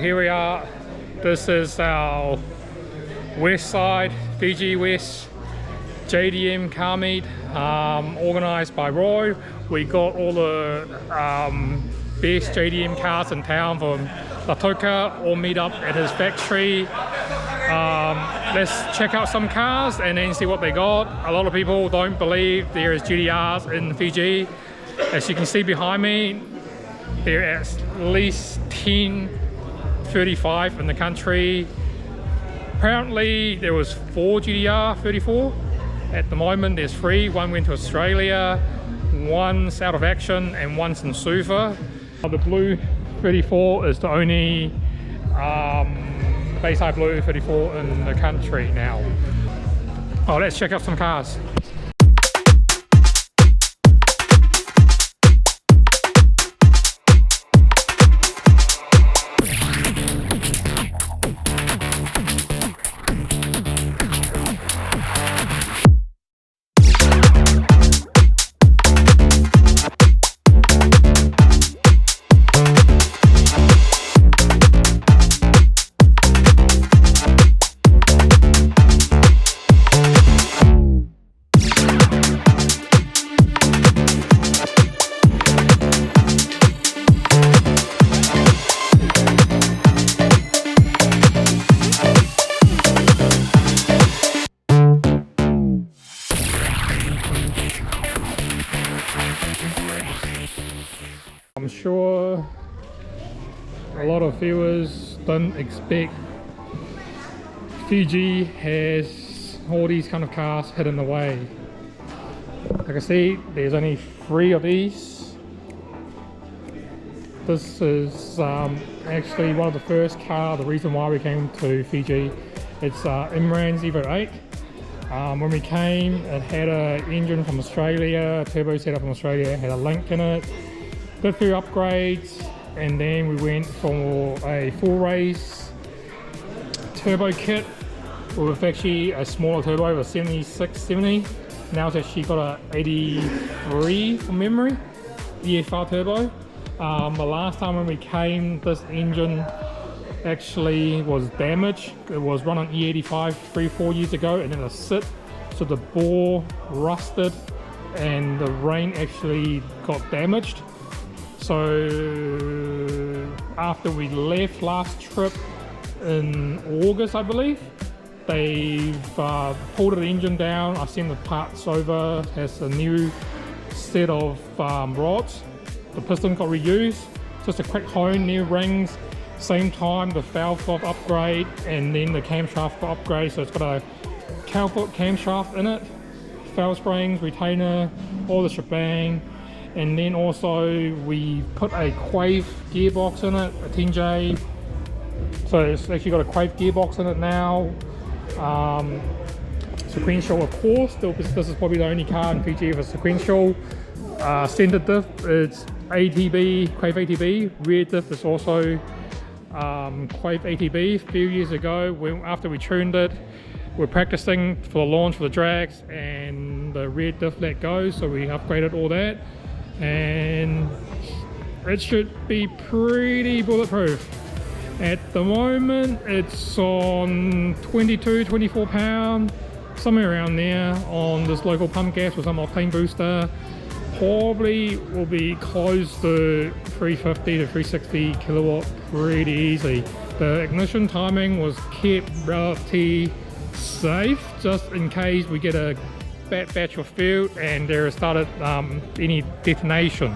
here we are. This is our Westside Fiji West JDM car meet, organised by Roy. We got all the best JDM cars in town from Lautoka all meet up at his factory. Let's check out some cars and then see what they got. A lot of people don't believe there is GTRs in Fiji. As you can see behind me, there are at least 35 in the country. Apparently there was 4 GTR 34. At the moment there's 3. One went to Australia, one's out of action, and one's in Suva. The blue 34 is the only Bayside blue 34 in the country now. Oh, let's check out some cars. I'm sure a lot of viewers don't expect Fiji has all these kind of cars hidden away. Like I see, there's only 3 of these. This is actually one of the first cars, the reason why we came to Fiji. It's Imran's Evo 8. When we came, it had an engine from Australia, turbo setup from Australia, it had a link in it. Did 3 upgrades, and then we went for a full race turbo kit with actually a smaller turbo, a 7670. Now it's actually got a 83 from memory, EFR turbo. The last time when we came, this engine actually was damaged. It was run on E85 3-4 years ago, and then it sit, so the bore rusted and the rain actually got damaged. So after we left last trip in August, I believe, they've pulled the engine down. I've seen the parts over. It has a new set of rods. The piston got reused. Just a quick hone, new rings. Same time the valve got upgrade, and then the camshaft got upgrade. So it's got a cowfoot camshaft in it, valve springs, retainer, all the shebang. And then also we put a Quave gearbox in it, a 10J. So it's actually got a Quave gearbox in it now. Sequential, of course. This is probably the only car in Fiji with a sequential. Center diff, it's ATB, Quave ATB. Rear diff is also Quave ATB. A few years ago, after we tuned it, we're practicing for the launch for the drags, and the rear diff let go, so we upgraded all that. And it should be pretty bulletproof. At the moment it's on 22-24 pound, somewhere around there, on this local pump gas with some octane booster. Probably will be close to 350 to 360 kilowatt pretty easy. The ignition timing was kept relatively safe, just in case we get a bad batch of fuel and there started any detonation.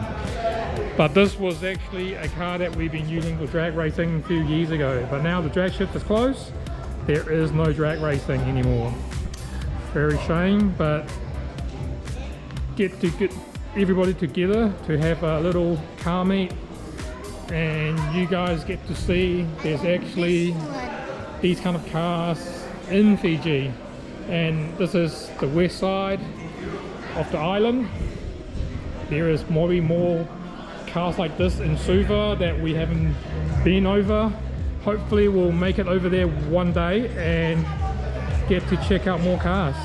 But this was actually a car that we've been using for drag racing a few years ago, but now the drag strip is closed. There is no drag racing anymore. Very shame, but get everybody together to have a little car meet, and you guys get to see there's actually these kind of cars in Fiji. And this is the west side of the island. There is probably more cars like this in Suva that we haven't been over. Hopefully we'll make it over there one day and get to check out more cars.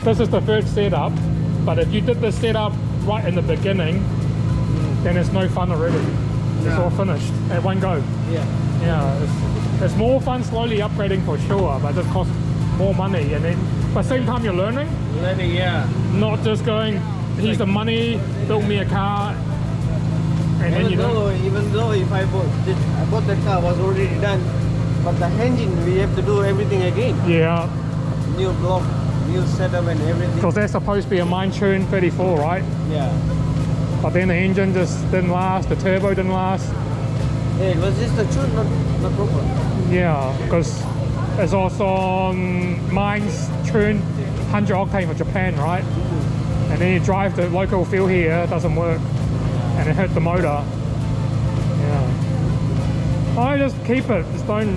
this is the first setup, but if you did the setup right in the beginning, then it's no fun already. It's all finished at one go. Yeah, it's more fun slowly upgrading for sure, but it costs more money, and then but same time you're learning. Yeah. Not just going, here's the money, build me a car, and then you know. Even though if I bought that car was already done, but the engine we have to do everything again. Yeah. New block, new setup and everything. Because they're supposed to be a mine tune 34, right? Yeah. But then the engine just didn't last, the turbo didn't last. Yeah, it was just a tune, not proper. Yeah, because it's also on mine's tune 100 octane for Japan, right? And then you drive the local fuel here, it doesn't work, and it hurt the motor. Yeah. I just keep it. Just don't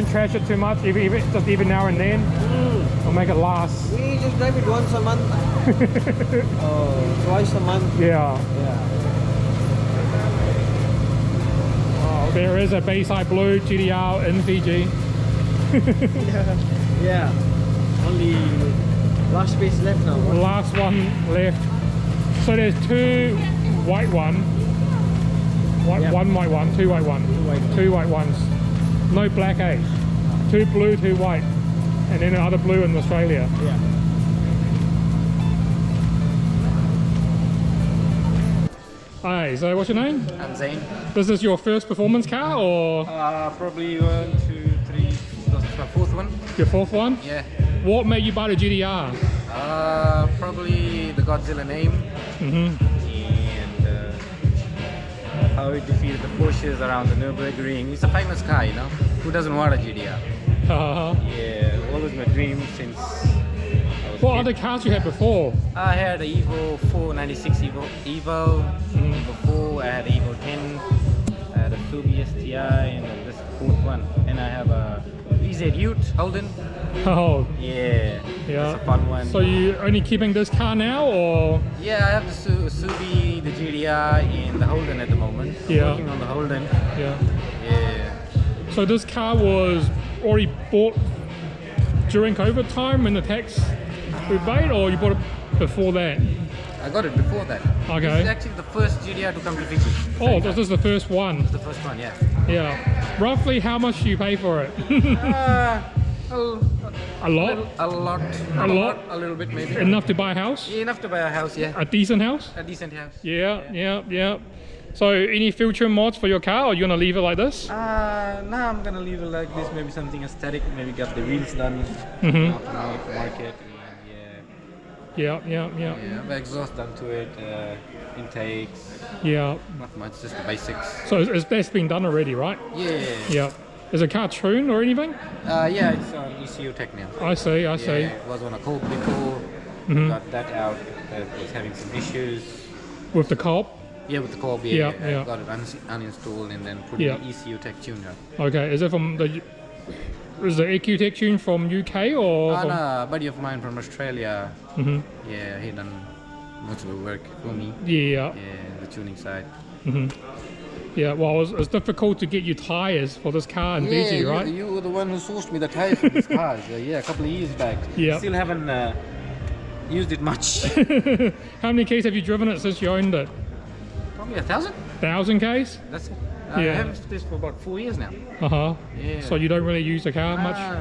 trash it too much. Even now and then, I'll make it last. We just drive it once a month. Twice a month. Yeah. Oh, there is a Bayside Blue GTR in Fiji. Yeah. Only last space left now. Last one left. So there's two white one. One white one, two white one. Two white ones. No black, eh? Two blue, two white. And then another blue in Australia. Yeah. Hi, so what's your name? I'm Zane. This is your first performance car or Probably 1, 2, 3. This is my fourth one. your fourth one? Yeah. What made you buy the GTR? Probably the Godzilla name and how it defeated the Porsches around the Nürburgring. It's a famous car, you know. Who doesn't want a GTR? Yeah, always my dream since I was What a other kid. cars you had before? I had the Evo 496 Evo. Before I had the Evo 10. I had a Subi STI and then this fourth one. And I have a VZ Ute Holden. Oh, Yeah, yeah. it's a fun one. So you only keeping this car now, or? Yeah, I have the Subi, the GDR, and the Holden at the moment. I'm Yeah. working on the Holden. Yeah. Yeah. So this car was already bought during COVID time when the tax rebate, or you bought it before that? I got it before that. Okay. This is actually the first GDR to come to Fiji. Oh, this is the first one. It's the first one, yeah. Yeah. Roughly how much do you pay for it? A lot? A lot. A lot? A little bit maybe. Enough to buy a house? Yeah, enough to buy a house, yeah. A decent house? A decent house. Yeah. So any future mods for your car, or you gonna leave it like this? Now I'm gonna leave it like this, maybe something aesthetic, maybe get the wheels done market, Yeah. yeah, the exhaust done to it, intakes, Yeah. not much, just the basics. So that's been done already, right? Yeah. Yeah. Is the car tuned or anything? Yeah, it's on ECU tech now. I see. Yeah, it was on a cold before, got that out, it was having some issues. With the cob? Yeah, with the Corb, Yeah. I got it uninstalled and then put Yeah. the ECU tech tuner. Okay. Is it from the? Is the EQ Tech tune from UK or? Oh, from, no, a buddy of mine from Australia. Yeah, he done most of the work for me. Yeah. Yeah, the tuning side. Yeah. Well, it's difficult to get you tires for this car in Fiji, right? You were the one who sourced me the tires for this car. Yeah, a couple of years back. Yeah. Still haven't used it much. How many Ks have you driven it since you owned it? Probably 1,000. 1,000 Ks? That's it. I Yeah. have this for about 4 years now. Yeah. So you don't really use the car much? Ah,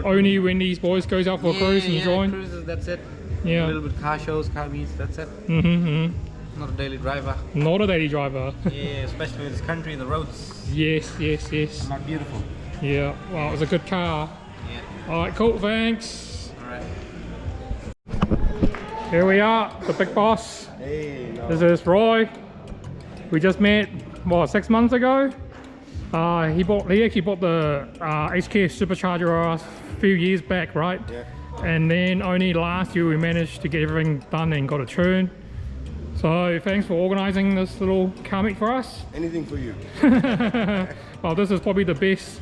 Only when these boys goes out for a cruise and enjoying? Cruises, that's it. Yeah. A little bit car shows, car meets, that's it. Not a daily driver. Not a daily driver. Yeah, especially in this country, the roads Yes. are not beautiful. Yeah. Well, it's a good car. Yeah. All right, cool. Thanks. Alright. Here we are, the big boss. Hey, no. This is Roy. We just met, what, 6 months ago? He actually bought the HK supercharger a few years back, right? Yeah. And then only last year we managed to get everything done and got a turn. So thanks for organising this little car meet for us. Anything for you. Well, this is probably the best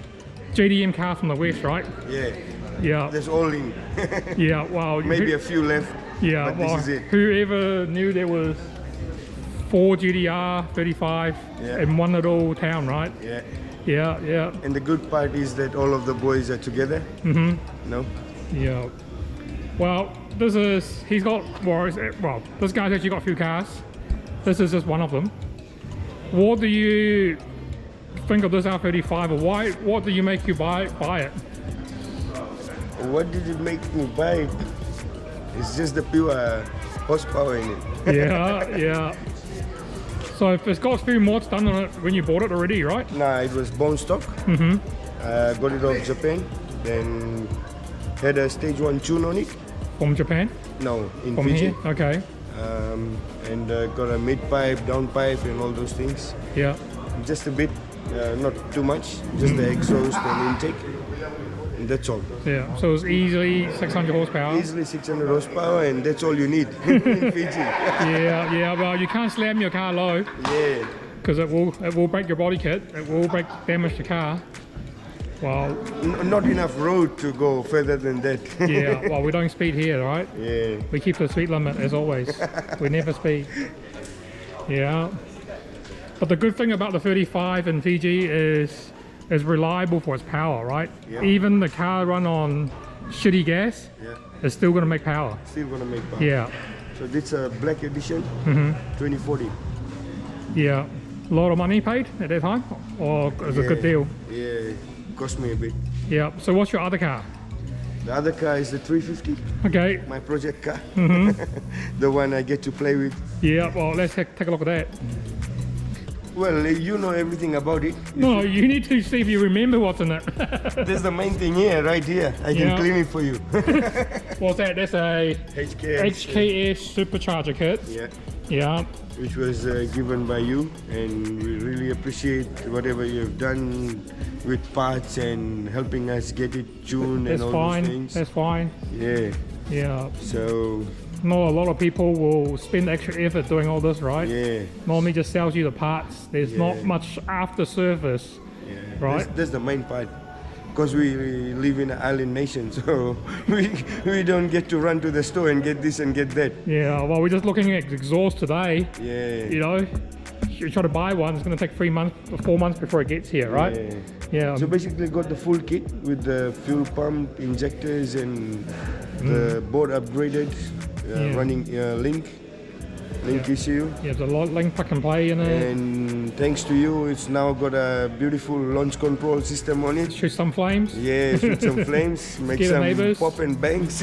JDM car from the West, right? Yeah. Yeah. There's all in. Yeah. Well, Maybe a few left. yeah. But Well, this is it. whoever knew there was 4 GTR 35 Yeah. in one little town, right? Yeah. Yeah. And the good part is that all of the boys are together. No? Yeah. Well, this is, he's got, well, this guy's actually got a few cars. This is just one of them. What do you think of this R35, or what do you make you buy it? What did it make me buy it? It's just the pure horsepower in it. Yeah, yeah. So if it's got a few mods done on it when you bought it already, right? Nah, it was bone stock. Got it off Japan. Then had a stage 1 tune on it. From Japan? No, in From Fiji. here? Okay. And got a mid pipe, down pipe, and all those things. Yeah. Just a bit, not too much. Just the exhaust and intake. And that's all. Yeah, so it's easily 600 horsepower. Easily 600 horsepower, and that's all you need in Fiji. Yeah, well, you can't slam your car low. Yeah. Because it will break your body kit. It will damage the car. Well, Not enough road to go further than that. yeah, well, we don't speed here, right? Yeah. We keep the speed limit as always. We never speed. Yeah. But the good thing about the 35 in Fiji is it's reliable for its power, right? Yeah. Even the car run on shitty gas, Yeah. it's still going to make power. Still gonna make power. Yeah, So this a black edition, 2040. yeah. A lot of money paid at that time, or it was a good deal? Yeah, cost me a bit. Yeah. So what's your other car? The other car is the 350, Okay. my project car. The one I get to play with. Yeah. Well, let's take a look at that. Well, you know everything about it. No, you need to see if you remember what's in it. That's the main thing here, right here. I can Yeah. clean it for you. What's that? That's a HKS supercharger kit. Yeah, Yeah. which was given by you, and we really appreciate whatever you've done with parts and helping us get it tuned That's and all fine. those things. That's fine. Yeah, Yeah. so Not a lot of people will spend extra effort doing all this, right? yeah. Normally just sells you the parts. There's not much after service, Yeah, right? that's the main part. Because we live in an island nation, so we don't get to run to the store and get this and get that. Yeah, well, we're just looking at exhaust today. Yeah. You know, you try to buy one, it's going to take 3 months or 4 months before it gets here, right? Yeah. Yeah. So basically got the full kit with the fuel pump, injectors, and the board upgraded, Yeah. running link ECU. Yeah, there's a lot of link plug and play in it. And thanks to you, it's now got a beautiful launch control system on it. Shoot some flames. Yeah, shoot some flames, make Scare the some neighbours. pop and bangs.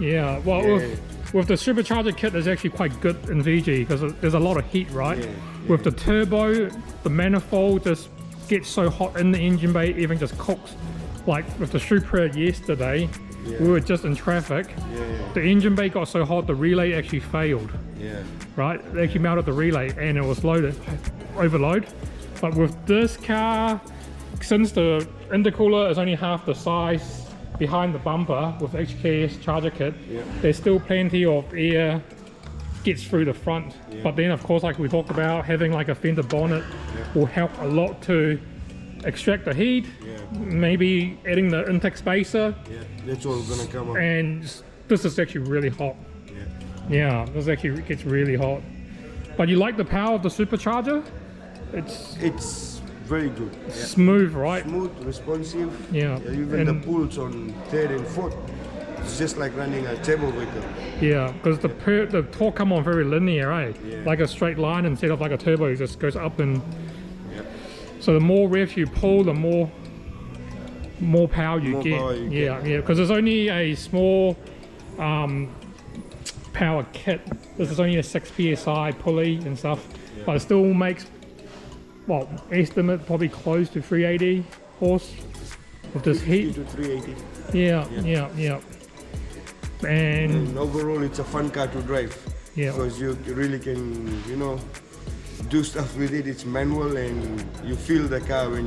Yeah, well, Yeah. with the supercharger kit is actually quite good in Fiji because there's a lot of heat, right? Yeah, With the turbo, the manifold just gets so hot in the engine bay, even just cooks. Like with the Supra yesterday, we were just in traffic. Yeah. The engine bay got so hot, the relay actually failed, Yeah. right? They actually melted the relay and it was overload. But with this car, since the intercooler is only half the size behind the bumper with HKS charger kit, there's still plenty of air gets through the front. But then of course, like we talked about, having like a fender bonnet will help a lot to extract the heat. Maybe adding the intake spacer, Yeah, that's all gonna come up. and this is actually really hot. Yeah, this actually gets really hot. But you like the power of the supercharger? It's very good. Smooth, right? Smooth, responsive. Yeah. Even the And- pulls on third and fourth, it's just like running a table vehicle. Yeah, because the torque come on very linear, eh? Yeah. Like a straight line instead of like a turbo, it just goes up and. Yeah. So the more revs you pull, the more power you More get. power you Yeah, yeah, because there's only a small power kit. This is only a 6 psi pulley and stuff, but it still makes, well, estimate probably close to 380 horse with this 350 heat. to 380. Yeah. And And overall, it's a fun car to drive. Yeah. Because you really can, do stuff with it. It's manual, and you feel the car when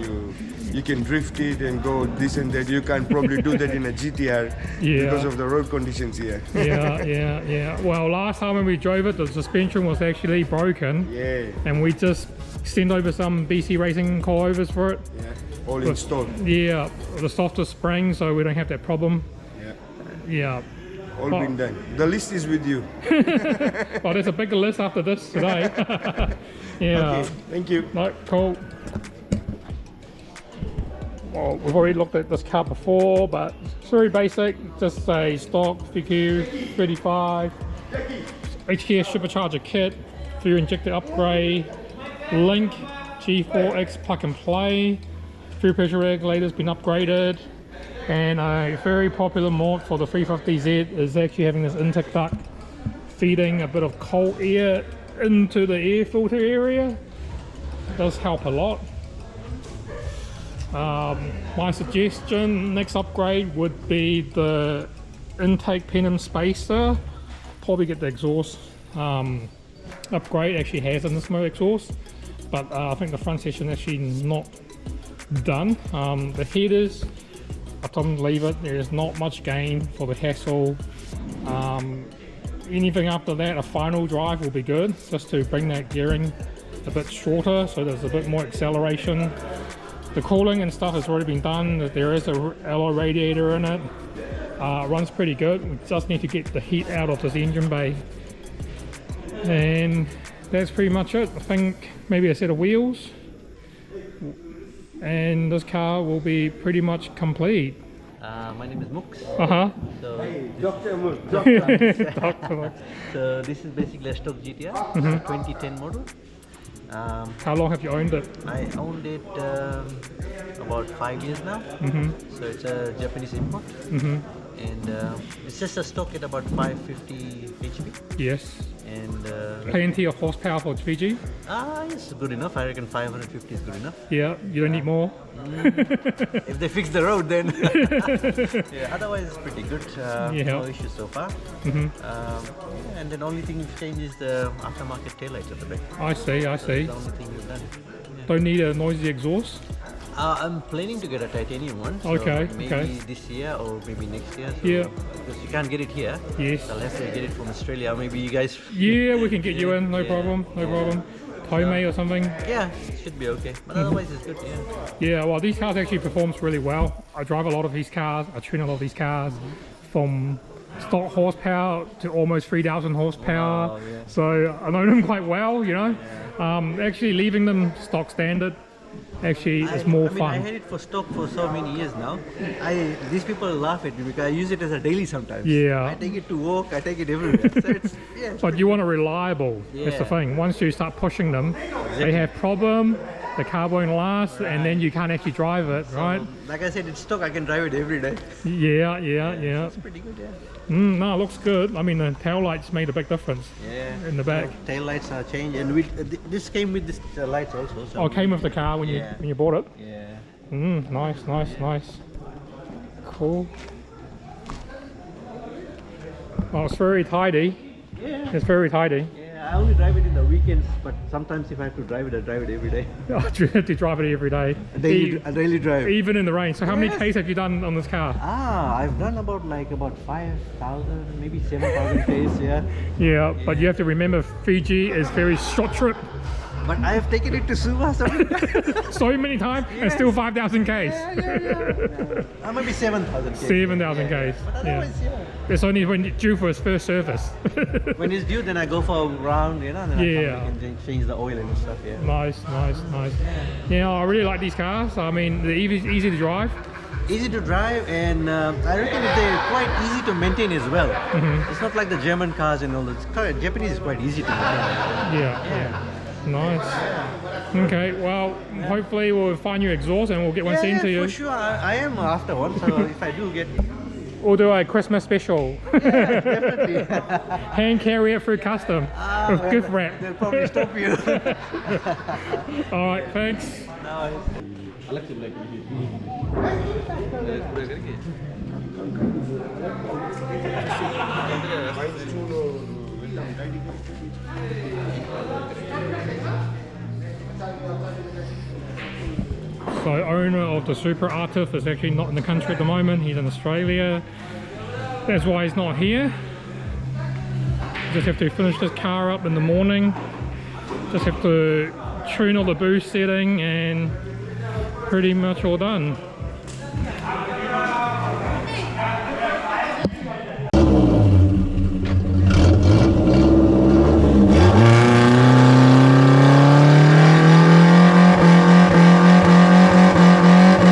you can drift it and go this and that. You can't probably do that in a GTR because of the road conditions here. yeah. Well, last time when we drove it, the suspension was actually broken. Yeah, And we just sent over some BC Racing coilovers for it. all installed. Yeah, the softer spring, so we don't have that problem. Yeah, Yeah. all been done. The list is with you. Well, there's a bigger list after this today. Yeah. Okay, thank you. No, cool. Well, we've already looked at this car before, but It's very basic, just a stock VQ 35, HKS supercharger kit, fuel injector upgrade, link G4X plug and play, fuel pressure regulator's been upgraded, and a very popular mod for the 350Z is actually having this intake duct feeding a bit of cold air into the air filter area. It does help a lot. My suggestion, next upgrade would be the intake pinion spacer. Probably get the exhaust upgrade. Actually has in this mode exhaust, but I think the front section actually not done. The headers, I told them to leave it. There is not much gain for the hassle. Anything after that, a final drive will be good, just to bring that gearing a bit shorter so there's a bit more acceleration. The cooling and stuff has already been done. There is a alloy radiator in it. Runs pretty good. We just need to get the heat out of this engine bay. And that's pretty much it. I think maybe a set of wheels. And this car will be pretty much complete. My name is Mux. So, Dr. Moon. so this is basically a stock GTR, 2010 model. How long have you owned it? I owned it about 5 years now. So it's a Japanese import. And it's just a stock at about 550 HP. Yes. And Plenty of horsepower for Fiji. yes, good enough. I reckon 550 is good enough. Yeah, you don't need more. If they fix the road, then. Yeah, otherwise it's pretty good. No issues so far. And then only thing you've changed is the aftermarket taillights at the back. I see, I see. That's the only thing we've done. Yeah. Don't need a noisy exhaust. I'm planning to get a titanium one. So Okay, maybe okay. this year or maybe next year. So Yeah. Because you can't get it here. Yes. I'll have to get it from Australia. Maybe you guys. Yeah, we can get you in, no Yeah. problem, no problem. Tomei or something. Yeah, it should be okay. But otherwise it's good. Yeah. Yeah, well, these cars actually performs really well. I drive a lot of these cars. I tune a lot of these cars from stock horsepower to almost 3,000 horsepower. Wow, yeah. So I know them quite well, you know. Actually leaving them stock standard actually is more I fun. had it for stock for so many years now. These people laugh at me because I use it as a daily sometimes. Yeah. I take it to work. I take it everywhere. So it's But you want it reliable. That's the Yeah. thing. Once you start pushing them, they have problem. The car won't last, and then you can't actually drive it, right? Like I said, it's stock. I can drive it every day. Yeah. It's pretty good. Yeah. No, it looks good. I mean, the tail lights made a big difference Yeah. in the back. Tail lights are changed, and this came with this lights also. So Oh, it came with the car when you bought it. Yeah. Nice. Cool. Oh, it's very tidy. Yeah. It's very tidy. Yeah. I only drive it in the weekends, but sometimes if I have to drive it, I drive it every day. Oh, you have to drive it every day. I daily drive. Even in the rain. So how many Ks have you done on this car? I've done about 5,000, maybe 7,000 Ks, yeah. Yeah, but you have to remember Fiji is very short trip. But I have taken it to Suva so many times. So many times and still 5,000 Ks. Yeah. Maybe 7,000 Ks. 7,000 Ks. But otherwise, It's only when you're due for its first service. When it's due, then I go for a round, and then I Yeah. come back and change the oil and stuff, yeah. Nice. Yeah, I really like these cars. I mean, they're easy to drive. Easy to drive, and I reckon that they're quite easy to maintain as well. It's not like the German cars and all that. Japanese is quite easy to maintain. Yeah. Nice. Okay, well, hopefully we'll find you exhaust and we'll get one sent to you. For sure. I am after one, so if I do get... We'll do a Christmas special. Yeah, definitely. Hand carry it through custom with well, gift wrap. They'll probably stop you. Alright, thanks. So owner of the Super Artif is actually not in the country at the moment. He's in Australia. That's why he's not here. Just have to finish this car up in the morning. Just have to tune all the boost setting and pretty much all done.